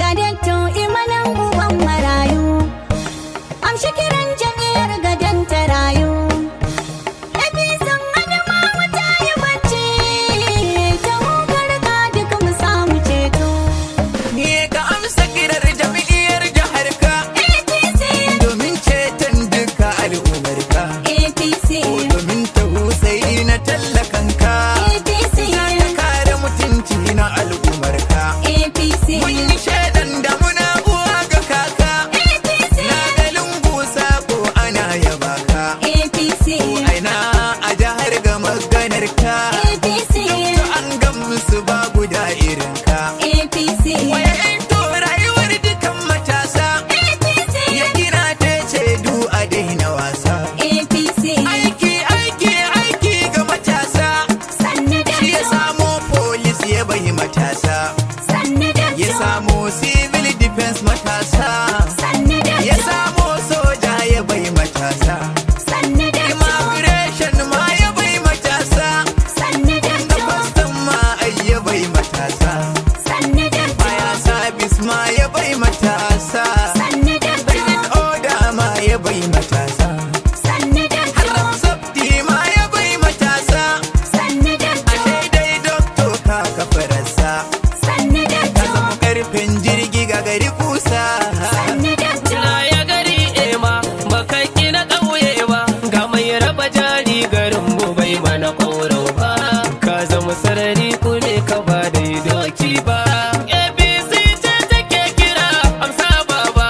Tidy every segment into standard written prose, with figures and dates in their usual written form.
Ga Dr Emmanuel uban marayu, amshi kiran jam'iyyar gadon ta rayu. APC'n Adamawa ta yi bacci, ta garga duka mu samu ceto. Ni ka amsa kirar jam'iyyar jihar ka APC, domin ceton duka al'ummar ka. APC, Domin tausayi na tallakan ka. APC, Za ka kare mutunci na al'ummar ka. APC, Mun yi shaidan da muna uwa ga kaka. APC, Na ga lungu sako ana yaba ka. APC, Aina a jihar ga maganar ka. APC, To an gamsu ba guda irin ka. APC, Waya to rayuwar dukan matasa. APC, Ya gina ta ce du a daina wasa. APC, Aiki aiki aiki ga matasa. sannu da Shi ya samo polis ya bai matasa. sannu da Ya samo civil defense matasa. sannu da Ya samo soja ya bai matasa. sannu da Immigration ma ya bai matasa. sannu da Da custom ma ai ya bai matasa. sannu da Fire service ma ya bai matasa. sannu da Prison order ma ya bai matasa. sannu da Haram safety ma ya bai matasa. sannu da Ashe dai doctor ka kafararsa. sannu da Ka zama karfin jirgi ga gari kusa. sannu da Kira ya gari ema baka na ƙauye ba ga mai raba jari garin mu bai mana ƙoro ba ka zama sarari kure ka ba da doki ba ABC ce take kira amsa baba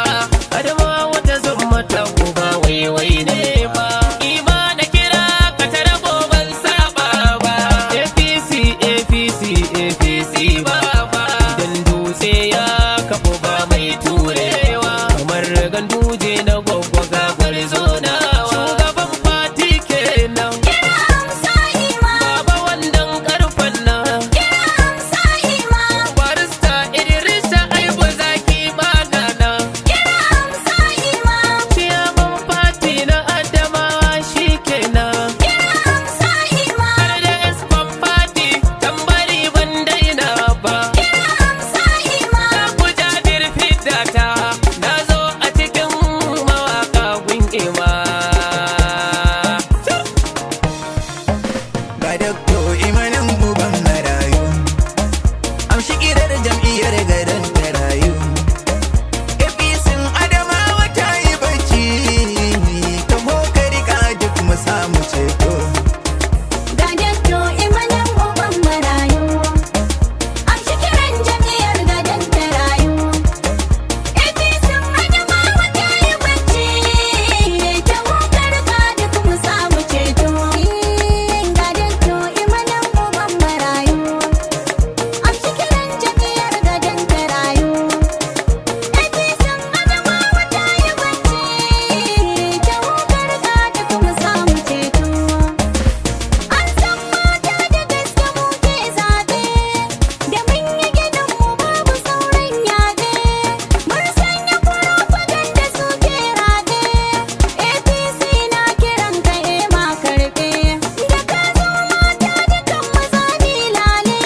Adamawa wata zumma ta ko ba waiwai ne ba imana kira ka tara ban saba ba APC APC APC baba dan dutse ya kafo ba mai turewa kamar ganduje na gwaggwaga gwarzona shugaban fati kenan kira amsa ima baba wandan karfan nan kira amsa ima barista Idrisa aibu zaki banana kira amsa ima ciyaman fati na Adamawa shikenan kira amsa ima har da espan fati tambari ban daina ba kira amsa ima ku jadir fidata na zo a cikin mawaka gun'ima Ga Dr Emmanuel uban marayu. Amshi kirar jam'iyyar gadon ta rayu. APC'n Adamawa ta yi bacci. Ta hokari ka duk mu samu ceto. Ga Dr Emmanuel uban marayu, amshi kiran jam'iyyar gadon ta rayu. APC'n Adamawa ta yi bacci, ta garga duk mu samu ceto. Ga Dr Emmanuel uban marayu, amshi kiran jam'iyyar gadon ta rayu. APC'n Adamawa ta yi bacci, ta garga duk mu samu ceto. An san mata da gaske muke zaɓe, da mun yi gidanmu babu sauran yaɗe. Mun sanya propaganda suke raɗe, APC na kiran ka ma karɓe. Da ka zo mata dukan maza ni lale,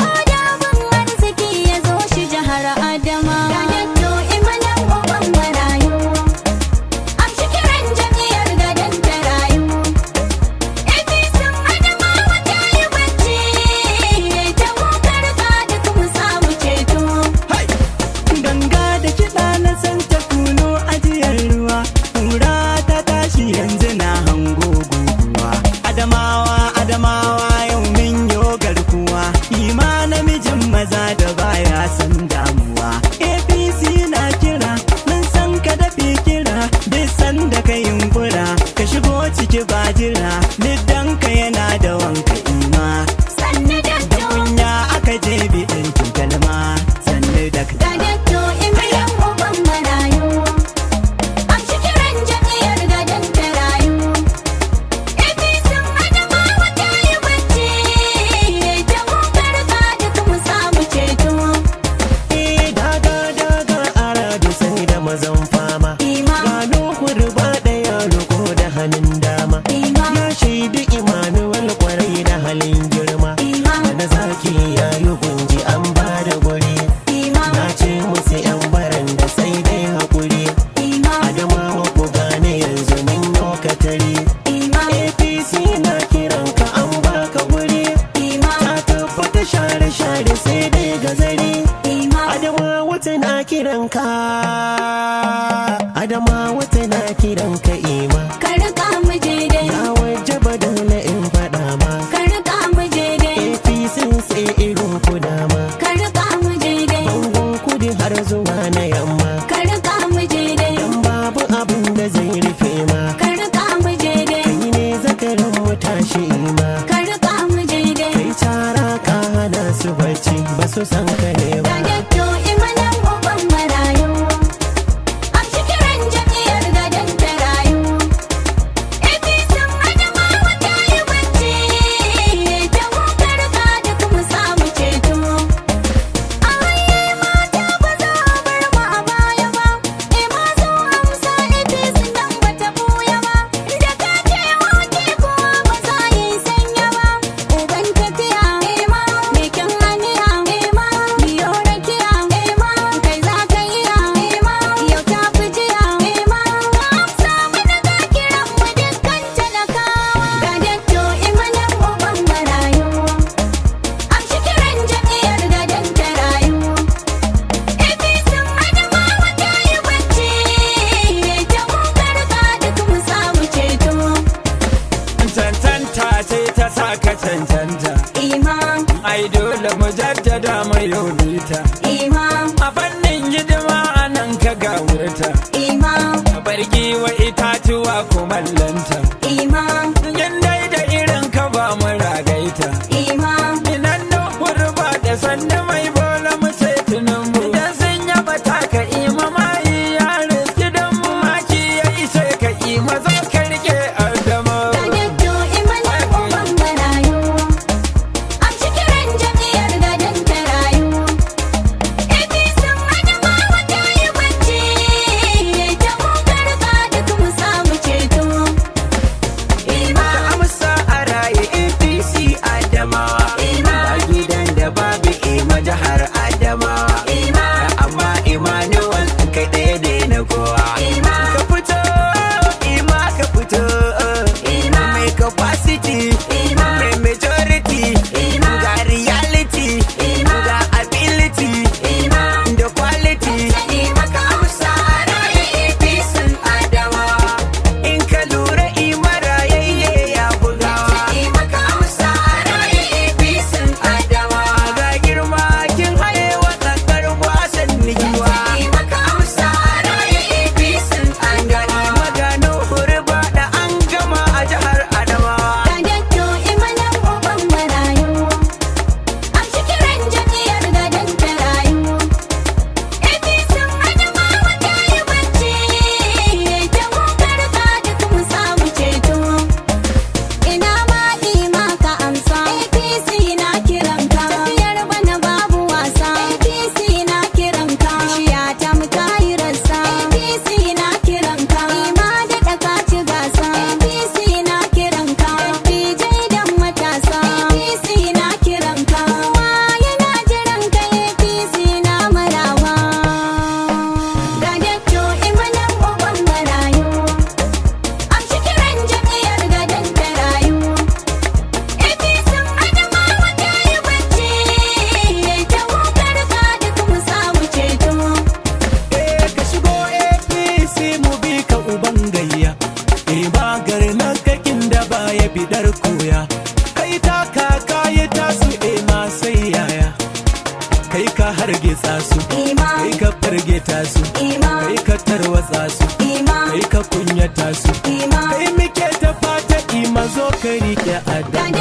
ma da abin arziki ya zo shi jihar Adama. Ga Dr Emmanuel uban marayu, amshi kiran jam'iyyar gadon ta rayu. APC'n Adamawa ta yi bacci, ta garga duk mu samu ceto. Hai! Ganga da kiɗa na san ta kuno ajiyar ruwa, ƙura ta tashi yanzu na hango guguwa. Adamawa, Adamawa yau min yo garkuwa, ima namijin maza da baya san damuwa. APC na kira, mun san ka dafi kira, duk sanda ka yunkura, ka shigo ciki ba jira, liddanka yana da wanka ima. Sannu da Da kunya aka je biɗin kalma, sannu da ka. Ga Dr Emmanuel uban marayu, amshi kiran jam'iyyar gadon ta rayu. APC'n Adamawa ta yi bacci, ta garga duk mu samu ceto. Daga daga aradu sai da mazan fama. Ima, Gano kurba ɗaya roko da hannun dama. ima, Ya wasu 'yan baran da sai dai haƙuri. Adamawa ku gane yanzu mun yau katari. APC na kiran ka an baka guri. Ta tabbata share-share sai dai gazari. Adamawa tana kiran ka. Adamawa tana kiran ka ima. Ka riƙa mu je dai. Ya wajaba dole in faɗa ma. Ka riƙa mu je dai. APC sai irin ku dama. Ka riƙa mu je dai. Bangon kudi har zuwa na yamma. Ka riƙa mu je dai. Dan babu abin da zai rufe ma. Ka riƙa mu je dai. Kai ne zakarin mu tashi ma. Ka riƙa mu je dai. Kai cara ka hana su bacci ba su san ka ne ba. Ga Dr Emmanuel uban marayu. Amshi kiran jam'iyyar gadon tarayu. APC Adamawa ta yi bacci. Ta hukar ka duk mu samu ceto. A haye mata ba za a bar mu a baya ba. Masu amsa APC nan ba ta buya ba. Da ka ce wake kuwa ba za yi sanya ba. Uban tafiya mai kyan haniya biyo rakiya kai za ka iya yau ta fi jiya amsa mana ga kiran mu dukkan talakawa. Ga Dr Emmanuel uban marayu. Amshi kiran jam'iyyar gadon tarayu. APC Adamawa ta yi bacci. Ta hukar ka duk mu samu ceto. Cancanta ce ta saka cancanta. Ai dole mu jaddada mai yobita. A fannin hidima a nan ka gawurta. A bargi wa itatuwa kumallanta. Yin dai da irin ka ba mu ragaita. Inan da kurba da sanda mai bola mu sai tunan mu. Idan sun yaba taka ima mai ya riski dan mu maki ya ishe ka ima zo ka rike Adama. Ga Dr Emmanuel uban marayu. Amshi kiran jam'iyyar gadon tarayu. APC Adamawa ta yi bacci. Ta hukar ka duk mu samu ceto. Da amsa a raye APC Adamawa. Ba gidan da babu ima jihar Adamawa. Amma Emmanuel kai ɗaya ne na kowa. Ka fito, ima ka fito. Mai capacity, mai majority. Ga reality, ga ability, da quality. Ka amsa a raye APC Adamawa. In ka lura ima rayayye ya bugawa. Ka amsa a raye APC Adamawa. Ga girma kin haye wa tsakar wasan nigiwa. Ka amsa a raye APC Adamawa. Magano hurba da an gama a jihar Adamawa. Ga Dr Emmanuel uban marayu. Amshi kiran jam'iyyar gadon tarayu. APC Adamawa ta yi bacci. Ta hukar ka duk mu samu ceto. Ina ma ka amsa. APC na kiran ka. Tafiyar bana babu wasa. APC na kiran ka. Bishiya ta mu ta yi rassa. APC na kiran ka. Ima da ɗaka ci gasa. APC na kiran ka. Dattijai da matasa. APC na kiran ka. Kowa yana jiran ka. APC na marawa. Ga Dr Emmanuel uban marayu. Amshi kiran jam'iyyar gadon tarayu. APC Adamawa ta yi bacci. Ta hukar ka duk mu samu ceto. Ka shigo APC mu bi ka uban gayya. Ba na kakin da baya bidar koya. Kai taka kayi tasu ma sai yaya. Kai ka hargitsa su. Kai ka fargeta su. Kai ka tarwatsa su. Kai ka kunyata su. Kai muke ta fata ima zo ka rike Ga Adama.